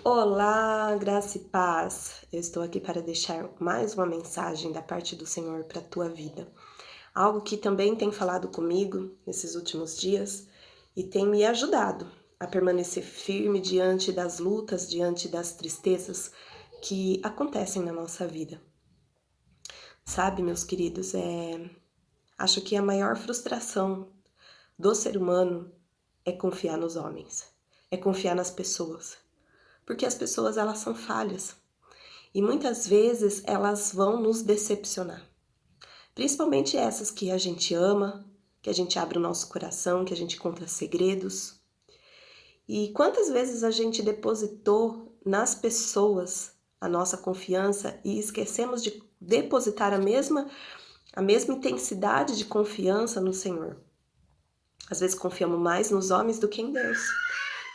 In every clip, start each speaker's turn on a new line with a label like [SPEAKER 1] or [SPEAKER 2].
[SPEAKER 1] Olá, graça e paz. Eu estou aqui para deixar mais uma mensagem da parte do Senhor para a tua vida. Algo que também tem falado comigo nesses últimos dias e tem me ajudado a permanecer firme diante das lutas, diante das tristezas que acontecem na nossa vida. Sabe, meus queridos, acho que a maior frustração do ser humano é confiar nos homens, é confiar nas pessoas. Porque as pessoas, elas são falhas. E muitas vezes elas vão nos decepcionar. Principalmente essas que a gente ama, que a gente abre o nosso coração, que a gente conta segredos. E quantas vezes a gente depositou nas pessoas a nossa confiança e esquecemos de depositar a mesma intensidade de confiança no Senhor. Às vezes confiamos mais nos homens do que em Deus.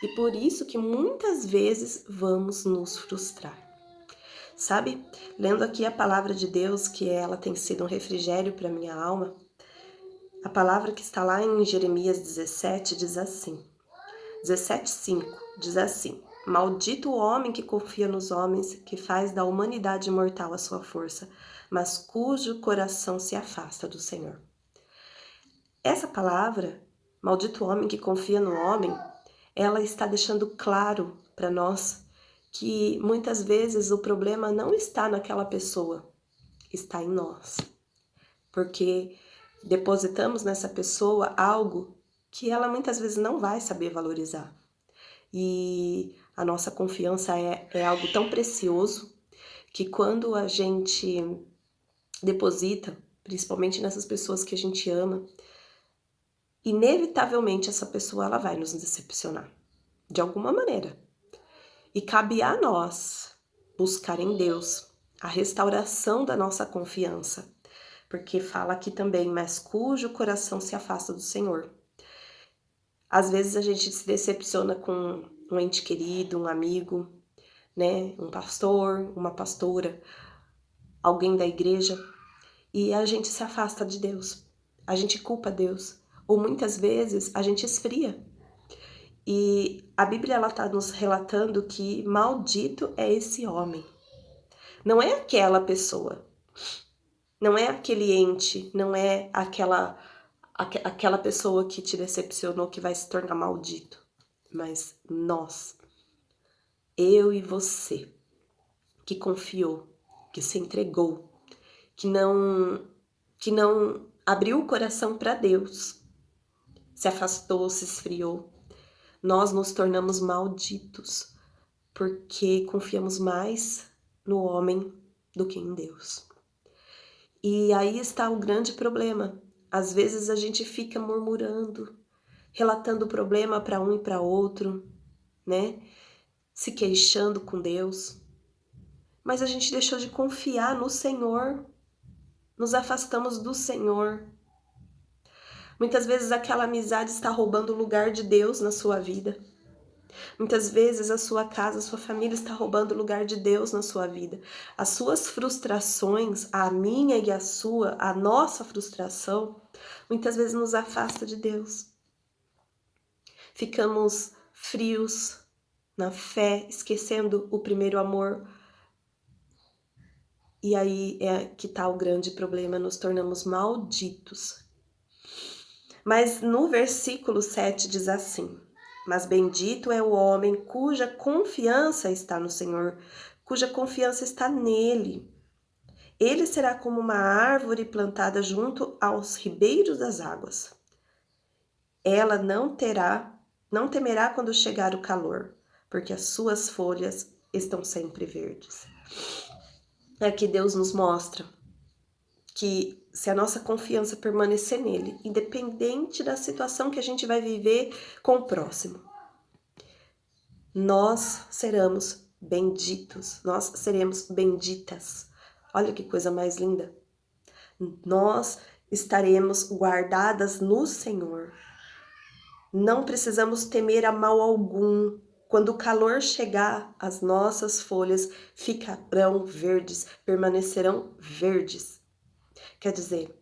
[SPEAKER 1] E por isso que muitas vezes vamos nos frustrar. Sabe, lendo aqui a palavra de Deus, que ela tem sido um refrigério para minha alma, a palavra que está lá em Jeremias 17 diz assim, 17:5 diz assim: Maldito o homem que confia nos homens, que faz da humanidade mortal a sua força, mas cujo coração se afasta do Senhor. Essa palavra, maldito o homem que confia no homem, ela está deixando claro para nós que muitas vezes o problema não está naquela pessoa, está em nós. Porque depositamos nessa pessoa algo que ela muitas vezes não vai saber valorizar. E a nossa confiança é algo tão precioso que quando a gente deposita, principalmente nessas pessoas que a gente ama, inevitavelmente essa pessoa ela vai nos decepcionar, de alguma maneira. E cabe a nós buscar em Deus a restauração da nossa confiança, porque fala aqui também, mas cujo coração se afasta do Senhor. Às vezes a gente se decepciona com um ente querido, um amigo, né, um pastor, uma pastora, alguém da igreja, e a gente se afasta de Deus. A gente culpa Deus, ou muitas vezes a gente esfria. E a Bíblia ela está nos relatando que maldito é esse homem. Não é aquela pessoa, não é aquele ente, não é aquela pessoa que te decepcionou que vai se tornar maldito. Mas nós, eu e você, que confiou, que se entregou, que não abriu o coração para Deus, se afastou, se esfriou, nós nos tornamos malditos, porque confiamos mais no homem do que em Deus. E aí está o grande problema. Às vezes a gente fica murmurando, relatando o problema para um e para outro, né? Se queixando com Deus. Mas a gente deixou de confiar no Senhor. Nos afastamos do Senhor. Muitas vezes aquela amizade está roubando o lugar de Deus na sua vida. Muitas vezes a sua casa, a sua família está roubando o lugar de Deus na sua vida. As suas frustrações, a minha e a sua, a nossa frustração, muitas vezes nos afasta de Deus. Ficamos frios na fé, esquecendo o primeiro amor. E aí é que está o grande problema, nos tornamos malditos. Mas no versículo 7 diz assim: Mas bendito é o homem cuja confiança está no Senhor, cuja confiança está nele. Ele será como uma árvore plantada junto aos ribeiros das águas. Ela não temerá quando chegar o calor, porque as suas folhas estão sempre verdes. Aqui Deus nos mostra que se a nossa confiança permanecer nele, independente da situação que a gente vai viver com o próximo, nós seremos benditos, nós seremos benditas. Olha que coisa mais linda. Nós estaremos guardadas no Senhor. Não precisamos temer a mal algum. Quando o calor chegar, as nossas folhas ficarão verdes, permanecerão verdes. Quer dizer,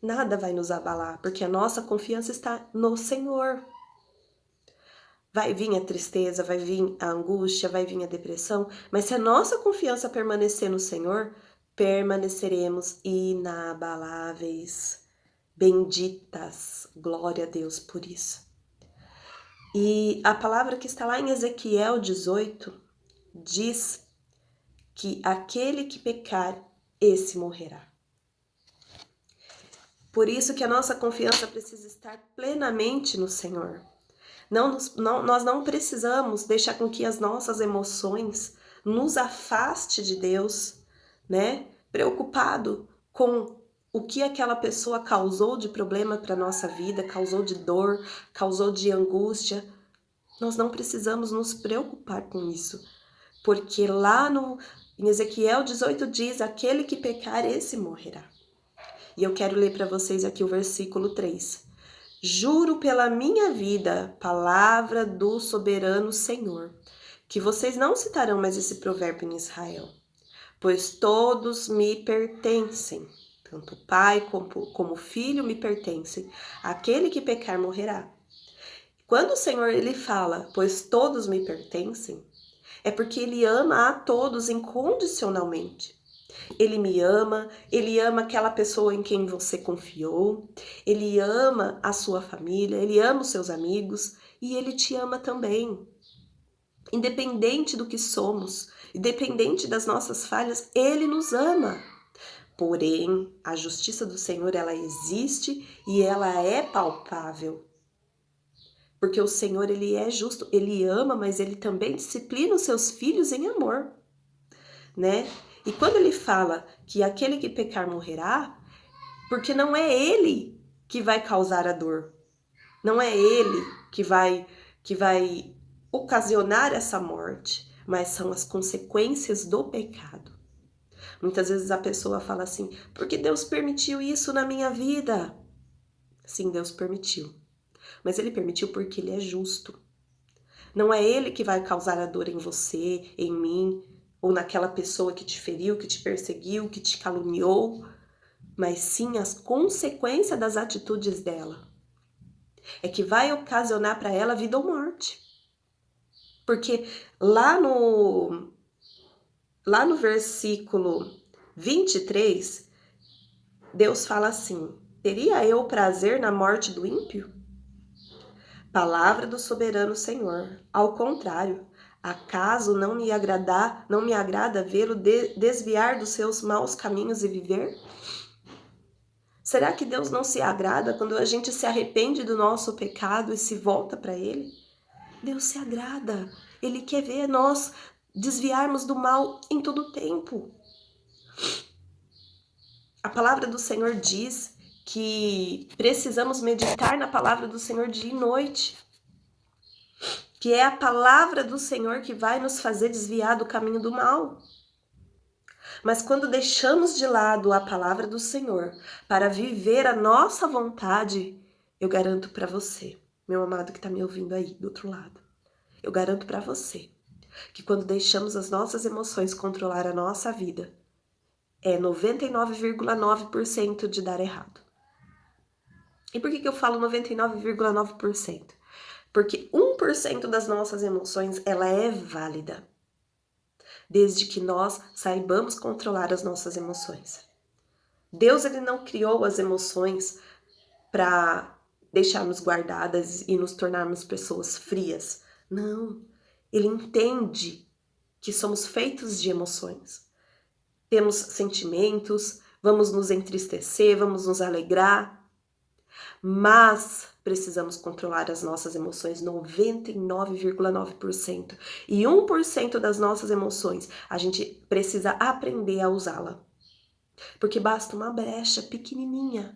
[SPEAKER 1] nada vai nos abalar, porque a nossa confiança está no Senhor. Vai vir a tristeza, vai vir a angústia, vai vir a depressão, mas se a nossa confiança permanecer no Senhor, permaneceremos inabaláveis, benditas. Glória a Deus por isso. E a palavra que está lá em Ezequiel 18 diz que aquele que pecar, esse morrerá. Por isso que a nossa confiança precisa estar plenamente no Senhor. Nós não precisamos deixar com que as nossas emoções nos afaste de Deus, né? Preocupado com o que aquela pessoa causou de problema para a nossa vida, causou de dor, causou de angústia. Nós não precisamos nos preocupar com isso, porque lá em Ezequiel 18 diz, aquele que pecar, esse morrerá. E eu quero ler para vocês aqui o versículo 3. Juro pela minha vida, palavra do soberano Senhor, que vocês não citarão mais esse provérbio em Israel, pois todos me pertencem, tanto o pai como o filho me pertencem. Aquele que pecar morrerá. Quando o Senhor ele fala, pois todos me pertencem, é porque ele ama a todos incondicionalmente. Ele me ama, ele ama aquela pessoa em quem você confiou, ele ama a sua família, ele ama os seus amigos e ele te ama também. Independente do que somos, independente das nossas falhas, ele nos ama. Porém, a justiça do Senhor, ela existe e ela é palpável. Porque o Senhor, ele é justo, ele ama, mas ele também disciplina os seus filhos em amor, né? E quando ele fala que aquele que pecar morrerá, porque não é ele que vai causar a dor, não é ele que vai ocasionar essa morte, mas são as consequências do pecado. Muitas vezes a pessoa fala assim, porque Deus permitiu isso na minha vida? Sim, Deus permitiu, mas ele permitiu porque ele é justo. Não é ele que vai causar a dor em você, em mim, ou naquela pessoa que te feriu, que te perseguiu, que te caluniou, mas sim as consequências das atitudes dela. É que vai ocasionar para ela vida ou morte. Porque lá no versículo 23, Deus fala assim, teria eu prazer na morte do ímpio? Palavra do soberano Senhor. Ao contrário, acaso não me agrada vê-lo desviar dos seus maus caminhos e viver? Será que Deus não se agrada quando a gente se arrepende do nosso pecado e se volta para Ele? Deus se agrada. Ele quer ver nós desviarmos do mal em todo o tempo. A palavra do Senhor diz que precisamos meditar na palavra do Senhor dia e noite. Que é a palavra do Senhor que vai nos fazer desviar do caminho do mal. Mas quando deixamos de lado a palavra do Senhor para viver a nossa vontade, eu garanto para você, meu amado que está me ouvindo aí do outro lado, eu garanto para você que quando deixamos as nossas emoções controlar a nossa vida, é 99,9% de dar errado. E por que eu falo 99,9%? Porque 1% das nossas emoções, ela é válida. Desde que nós saibamos controlar as nossas emoções. Deus, ele não criou as emoções para deixarmos guardadas e nos tornarmos pessoas frias. Não. Ele entende que somos feitos de emoções. Temos sentimentos, vamos nos entristecer, vamos nos alegrar, mas precisamos controlar as nossas emoções 99,9%. E 1% das nossas emoções, a gente precisa aprender a usá-la. Porque basta uma brecha pequenininha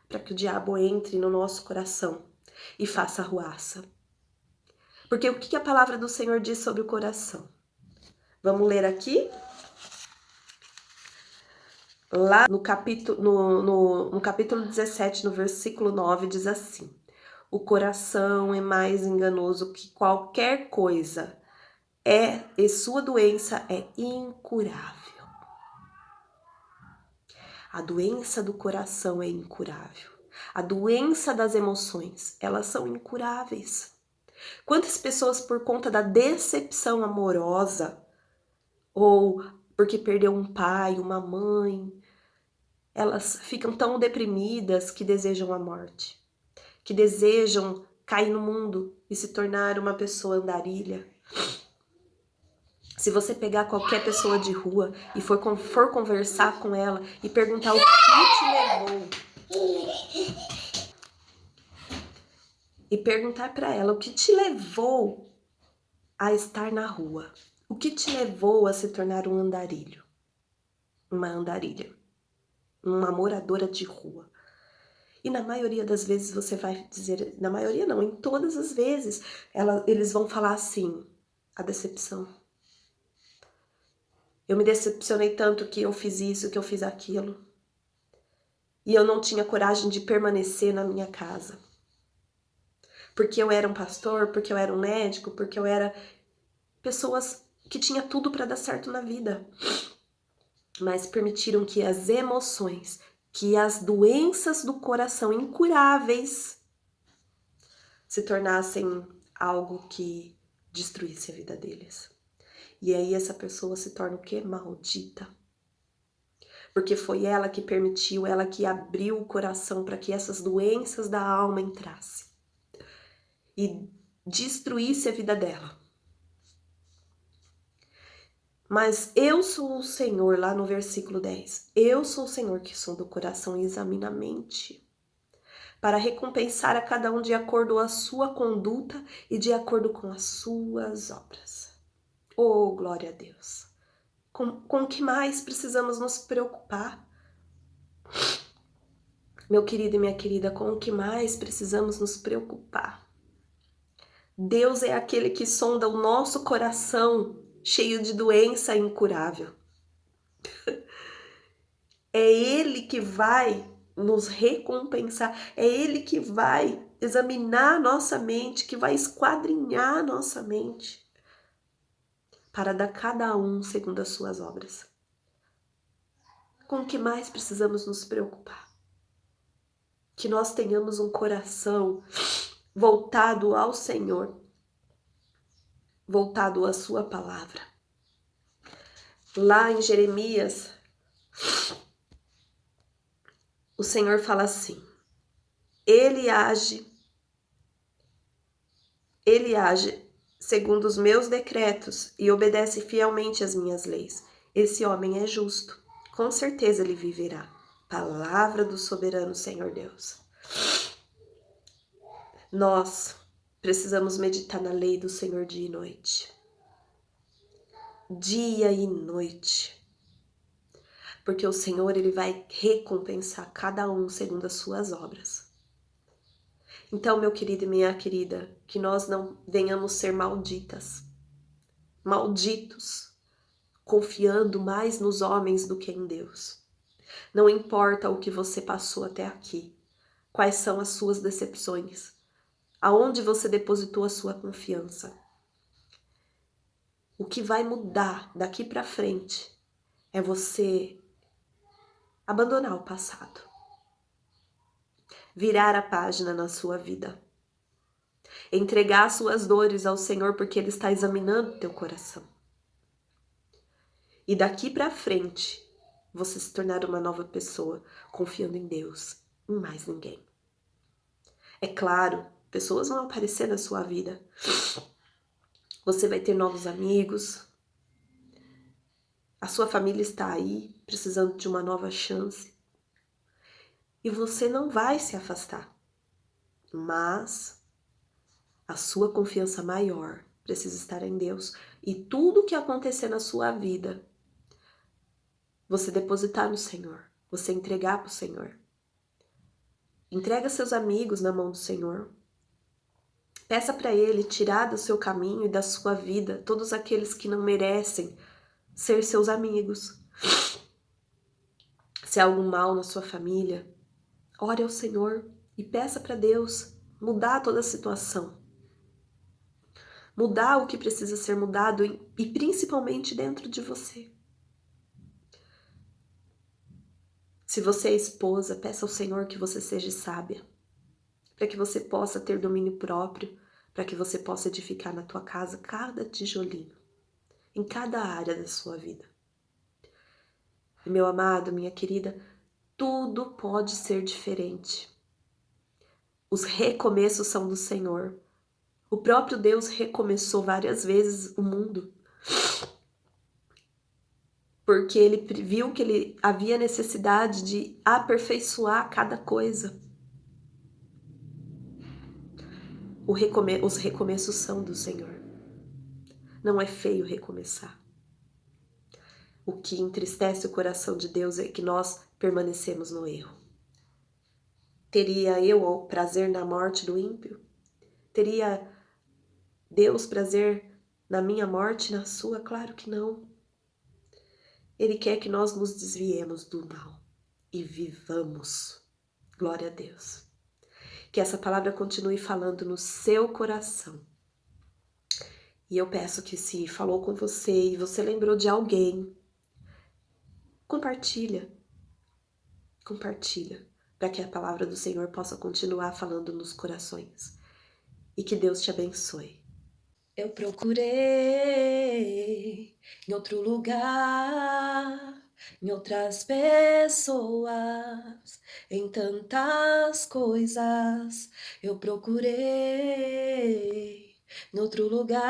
[SPEAKER 1] para que o diabo entre no nosso coração e faça arruaça. Porque o que a palavra do Senhor diz sobre o coração? Vamos ler aqui? Lá no capítulo 17, no versículo 9, diz assim: o coração é mais enganoso que qualquer coisa, e sua doença é incurável. A doença do coração é incurável. A doença das emoções, elas são incuráveis. Quantas pessoas, por conta da decepção amorosa, ou porque perdeu um pai, uma mãe, elas ficam tão deprimidas que desejam a morte, que desejam cair no mundo e se tornar uma pessoa andarilha. Se você pegar qualquer pessoa de rua e for conversar com ela e perguntar o que te levou, e perguntar para ela o que te levou a estar na rua, o que te levou a se tornar um andarilho, uma andarilha, uma moradora de rua. E na maioria das vezes você vai dizer, na maioria não, em todas as vezes, eles vão falar assim, a decepção. Eu me decepcionei tanto que eu fiz isso, que eu fiz aquilo. E eu não tinha coragem de permanecer na minha casa. Porque eu era um pastor, porque eu era um médico, porque eu era pessoas que tinha tudo para dar certo na vida. Mas permitiram que as emoções, que as doenças do coração incuráveis se tornassem algo que destruísse a vida deles. E aí essa pessoa se torna o quê? Maldita. Porque foi ela que permitiu, ela que abriu o coração para que essas doenças da alma entrassem e destruísse a vida dela. Mas eu sou o Senhor, lá no versículo 10, eu sou o Senhor que sonda o coração e examina a mente, para recompensar a cada um de acordo com a sua conduta e de acordo com as suas obras. Oh, glória a Deus! Com o que mais precisamos nos preocupar? Meu querido e minha querida, com o que mais precisamos nos preocupar? Deus é aquele que sonda o nosso coração cheio de doença incurável. É Ele que vai nos recompensar, é Ele que vai examinar nossa mente, que vai esquadrinhar nossa mente, para dar cada um segundo as suas obras. Com o que mais precisamos nos preocupar? Que nós tenhamos um coração voltado ao Senhor, voltado à sua palavra. Lá em Jeremias, o Senhor fala assim: Ele age segundo os meus decretos e obedece fielmente às minhas leis. Esse homem é justo, com certeza ele viverá. Palavra do soberano Senhor Deus. Nós precisamos meditar na lei do Senhor dia e noite. Dia e noite. Porque o Senhor, ele vai recompensar cada um segundo as suas obras. Então, meu querido e minha querida, que nós não venhamos ser malditas, malditos, confiando mais nos homens do que em Deus. Não importa o que você passou até aqui, quais são as suas decepções, aonde você depositou a sua confiança. O que vai mudar daqui para frente é você abandonar o passado, virar a página na sua vida, entregar suas dores ao Senhor porque Ele está examinando teu coração. E daqui para frente, você se tornar uma nova pessoa, confiando em Deus, em mais ninguém. É claro, pessoas vão aparecer na sua vida. Você vai ter novos amigos. A sua família está aí, precisando de uma nova chance. E você não vai se afastar. Mas a sua confiança maior precisa estar em Deus. E tudo que acontecer na sua vida, você depositar no Senhor, você entregar para o Senhor. Entrega seus amigos na mão do Senhor. Peça para Ele tirar do seu caminho e da sua vida todos aqueles que não merecem ser seus amigos. Se há algum mal na sua família, ore ao Senhor e peça para Deus mudar toda a situação. Mudar o que precisa ser mudado e principalmente dentro de você. Se você é esposa, peça ao Senhor que você seja sábia, para que você possa ter domínio próprio, para que você possa edificar na tua casa cada tijolinho, em cada área da sua vida. E meu amado, minha querida, tudo pode ser diferente. Os recomeços são do Senhor. O próprio Deus recomeçou várias vezes o mundo, porque ele viu que ele havia necessidade de aperfeiçoar cada coisa. Os recomeços são do Senhor. Não é feio recomeçar. O que entristece o coração de Deus é que nós permanecemos no erro. Teria eu o prazer na morte do ímpio? Teria Deus prazer na minha morte e na sua? Claro que não. Ele quer que nós nos desviemos do mal e vivamos. Glória a Deus. Que essa palavra continue falando no seu coração. E eu peço que, se falou com você e você lembrou de alguém, compartilha, para que a palavra do Senhor possa continuar falando nos corações. E que Deus te abençoe. Eu procurei em outro lugar, em outras pessoas, em tantas coisas. Eu procurei em outro lugar,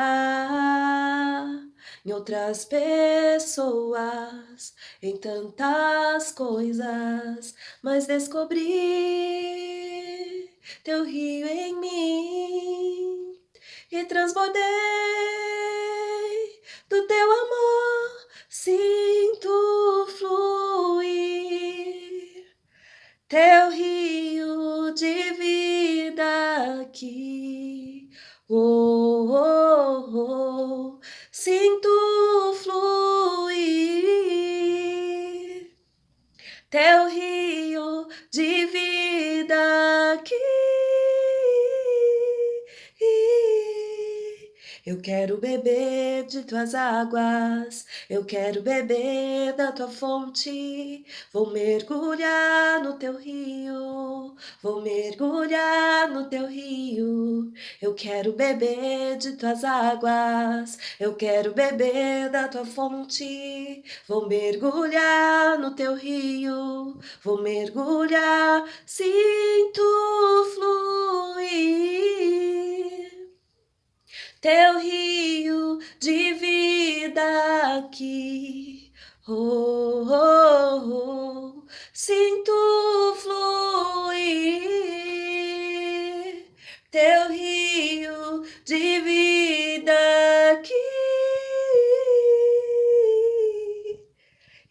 [SPEAKER 1] em outras pessoas, em tantas coisas, mas descobri teu rio em mim. E transbordei do teu amor, sinto fluir teu rio de vida aqui. Oh, oh, oh, sinto fluir teu rio de vida aqui. Eu quero beber de tuas águas, eu quero beber da tua fonte. Vou mergulhar no teu rio, vou mergulhar no teu rio. Eu quero beber de tuas águas, eu quero beber da tua fonte. Vou mergulhar no teu rio, vou mergulhar, sinto fluir teu rio de vida aqui. Oh, oh, oh, sinto fluir teu rio de vida aqui.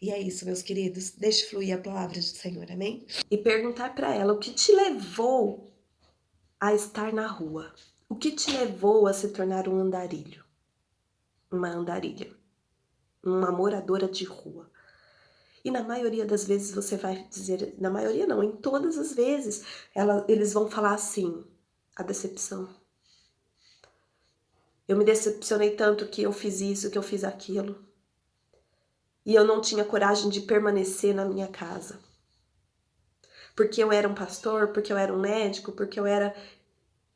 [SPEAKER 1] E é isso, meus queridos. Deixe fluir a palavra do Senhor, amém? E perguntar para ela o que te levou a estar na rua. O que te levou a se tornar um andarilho? Uma andarilha. Uma moradora de rua. E na maioria das vezes você vai dizer... Na maioria não, em todas as vezes. Eles vão falar assim... A decepção. Eu me decepcionei tanto que eu fiz isso, que eu fiz aquilo. E eu não tinha coragem de permanecer na minha casa. Porque eu era um pastor, porque eu era um médico, porque eu era...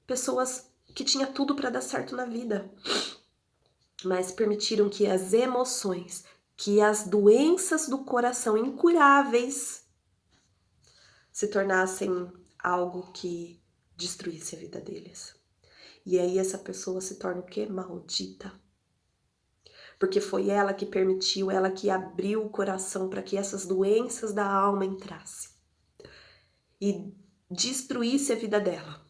[SPEAKER 1] Pessoas que tinha tudo para dar certo na vida, mas permitiram que as emoções, que as doenças do coração incuráveis se tornassem algo que destruísse a vida deles. E aí essa pessoa se torna o quê? Maldita. Porque foi ela que permitiu, ela que abriu o coração para que essas doenças da alma entrassem e destruísse a vida dela.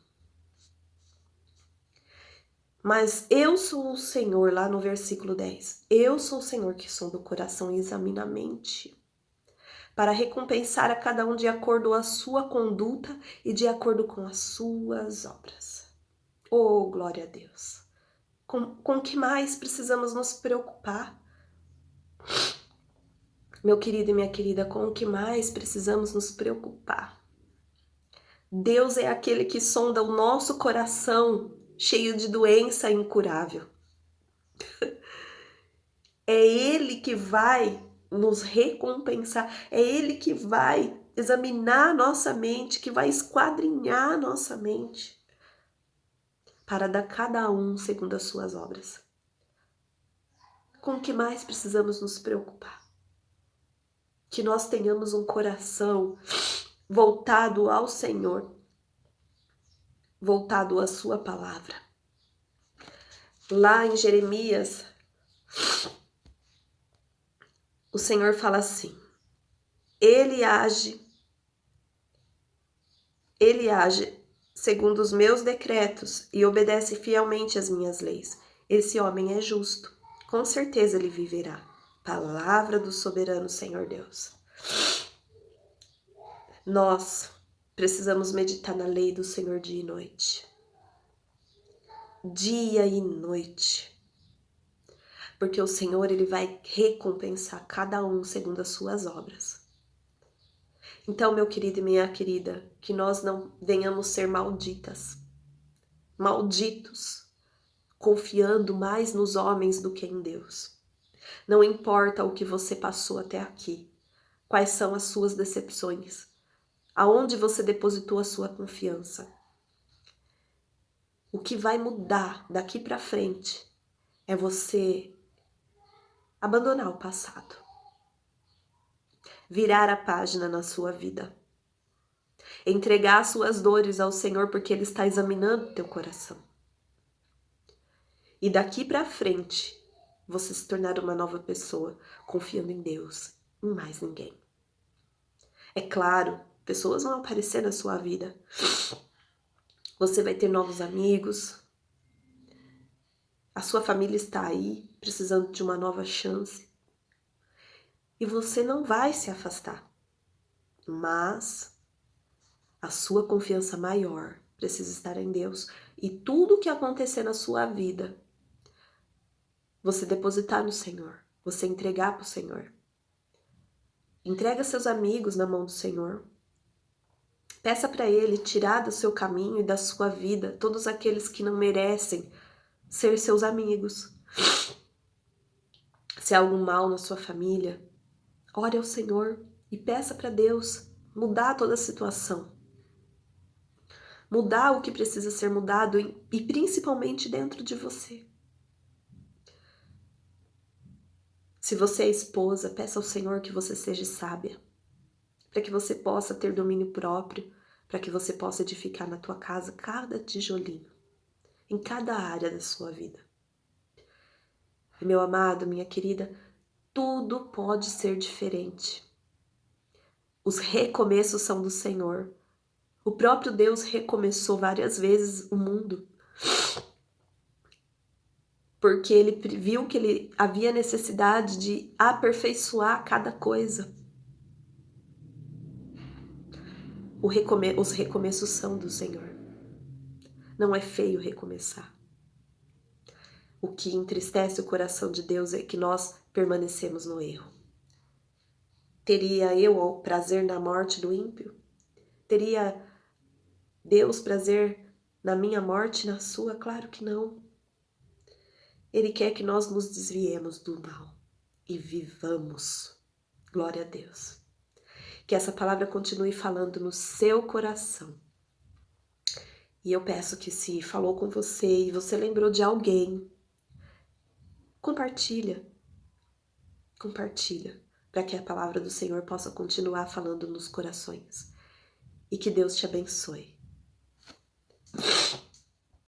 [SPEAKER 1] Mas eu sou o Senhor, lá no versículo 10. Eu sou o Senhor que sonda o coração e examina a mente, para recompensar a cada um de acordo com a sua conduta e de acordo com as suas obras. Oh, glória a Deus! Com o que mais precisamos nos preocupar? Meu querido e minha querida, com o que mais precisamos nos preocupar? Deus é aquele que sonda o nosso coração, cheio de doença incurável. É Ele que vai nos recompensar, é Ele que vai examinar nossa mente, que vai esquadrinhar nossa mente, para dar cada um segundo as suas obras. Com o que mais precisamos nos preocupar? Que nós tenhamos um coração voltado ao Senhor, voltado à sua palavra. Lá em Jeremias, o Senhor fala assim: Ele age segundo os meus decretos e obedece fielmente às minhas leis. Esse homem é justo, com certeza ele viverá. Palavra do soberano Senhor Deus. Nós precisamos meditar na lei do Senhor dia e noite. Dia e noite. Porque o Senhor, ele vai recompensar cada um segundo as suas obras. Então, meu querido e minha querida, que nós não venhamos ser malditos, confiando mais nos homens do que em Deus. Não importa o que você passou até aqui, quais são as suas decepções, aonde você depositou a sua confiança. O que vai mudar daqui para frente é você abandonar o passado, virar a página na sua vida, entregar as suas dores ao Senhor porque Ele está examinando teu coração. E daqui para frente, você se tornar uma nova pessoa, confiando em Deus, em mais ninguém. É claro, pessoas vão aparecer na sua vida. Você vai ter novos amigos. A sua família está aí, precisando de uma nova chance. E você não vai se afastar. Mas a sua confiança maior precisa estar em Deus. E tudo que acontecer na sua vida, você depositar no Senhor, você entregar para o Senhor. Entrega seus amigos na mão do Senhor. Peça para Ele tirar do seu caminho e da sua vida todos aqueles que não merecem ser seus amigos. Se há algum mal na sua família, ore ao Senhor e peça para Deus mudar toda a situação. Mudar o que precisa ser mudado e principalmente dentro de você. Se você é esposa, peça ao Senhor que você seja sábia, para que você possa ter domínio próprio, para que você possa edificar na tua casa cada tijolinho, em cada área da sua vida. E meu amado, minha querida, tudo pode ser diferente. Os recomeços são do Senhor. O próprio Deus recomeçou várias vezes o mundo, porque Ele viu que Ele havia necessidade de aperfeiçoar cada coisa. Os recomeços são do Senhor. Não é feio recomeçar. O que entristece o coração de Deus é que nós permanecemos no erro. Teria eu o prazer na morte do ímpio? Teria Deus prazer na minha morte e na sua? Claro que não. Ele quer que nós nos desviemos do mal e vivamos. Glória a Deus. Que essa palavra continue falando no seu coração. E eu peço que, se falou com você e você lembrou de alguém, compartilha, para que a palavra do Senhor possa continuar falando nos corações. E que Deus te abençoe.